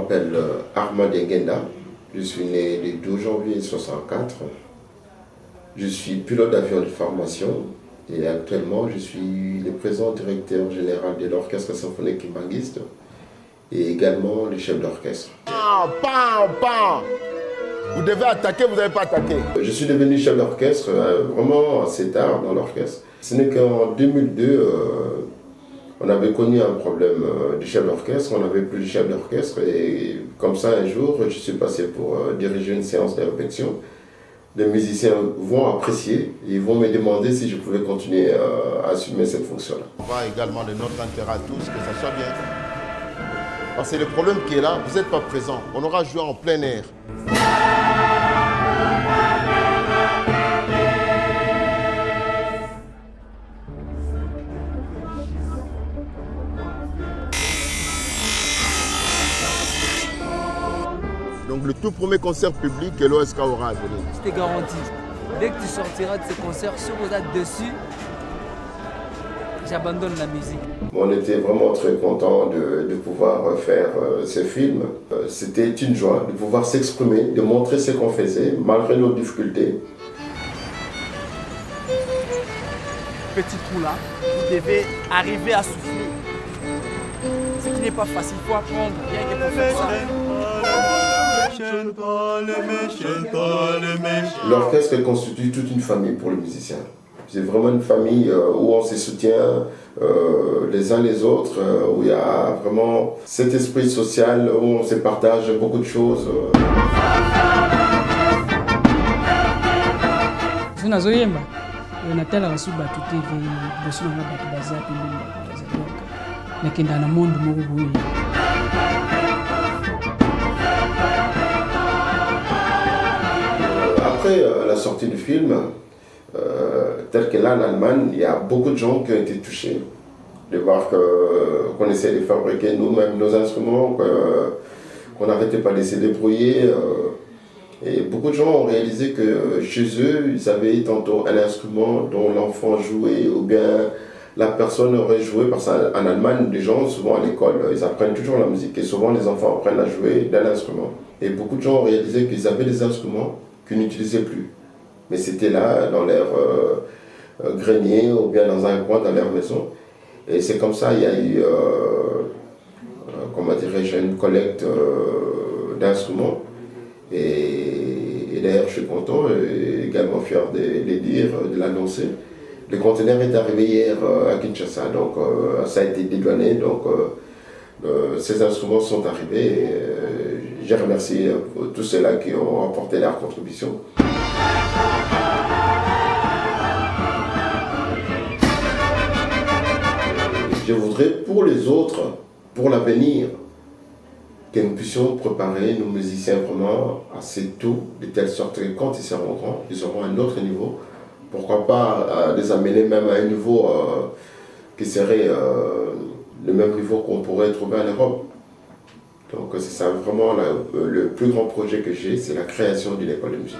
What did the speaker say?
m'appelle Armand Ngenda. Je suis né le 12 janvier 1964. Je suis pilote d'avion de formation et actuellement je suis le président directeur général de l'Orchestre symphonique kimbanguiste et également le chef d'orchestre. Vous devez attaquer, vous n'avez pas attaqué. Je suis devenu chef d'orchestre vraiment assez tard dans l'orchestre. Ce n'est qu'en 2002, on avait connu un problème du chef d'orchestre, on n'avait plus de chef d'orchestre et comme ça un jour je suis passé pour diriger une séance de répétition. Les musiciens vont apprécier et ils vont me demander si je pouvais continuer à assumer cette fonction-là. On va également de notre intérêt à tous que ça soit bien. Parce que le problème qui est là, vous n'êtes pas présent. On aura joué en plein air. Donc le tout premier concert public que l'OSK aura à donner. Je te garantis, dès que tu sortiras de ce concert, sur vos dates dessus, j'abandonne la musique. On était vraiment très contents de pouvoir faire ce film. C'était une joie de pouvoir s'exprimer, de montrer ce qu'on faisait, malgré nos difficultés. Petit trou là, vous devez arriver à souffler. Ce qui n'est pas facile, il faut apprendre rien que pour faire ça. L'orchestre constitue toute une famille pour les musiciens. C'est vraiment une famille où on se soutient les uns les autres, où il y a vraiment cet esprit social, où on se partage beaucoup de choses. Après la sortie du film, tel que là en Allemagne, il y a beaucoup de gens qui ont été touchés de voir qu'on essaie de fabriquer nous-mêmes nos instruments, qu'on n'arrêtait pas de se débrouiller. Et beaucoup de gens ont réalisé que chez eux, ils avaient tantôt un instrument dont l'enfant jouait ou bien la personne aurait joué. Parce qu'en Allemagne, les gens, souvent à l'école, ils apprennent toujours la musique et souvent les enfants apprennent à jouer d'un instrument. Et beaucoup de gens ont réalisé qu'ils avaient des instruments qu'ils n'utilisaient plus. Mais c'était là, dans leur grenier ou bien dans un coin dans leur maison. Et c'est comme ça, il y a eu, comment dirais-je, une collecte d'instruments. Et d'ailleurs, je suis content et également fier de les dire, de l'annoncer. Le conteneur est arrivé hier à Kinshasa, donc ça a été dédouané. Donc ces instruments sont arrivés. Et, je remercie tous ceux-là qui ont apporté leur contribution. Je voudrais pour les autres, pour l'avenir, que nous puissions préparer nos musiciens vraiment assez tôt, de telle sorte que quand ils seront grands, ils auront un autre niveau. Pourquoi pas les amener même à un niveau qui serait le même niveau qu'on pourrait trouver en Europe. Donc c'est ça vraiment le plus grand projet que j'ai, c'est la création d'une école de musique.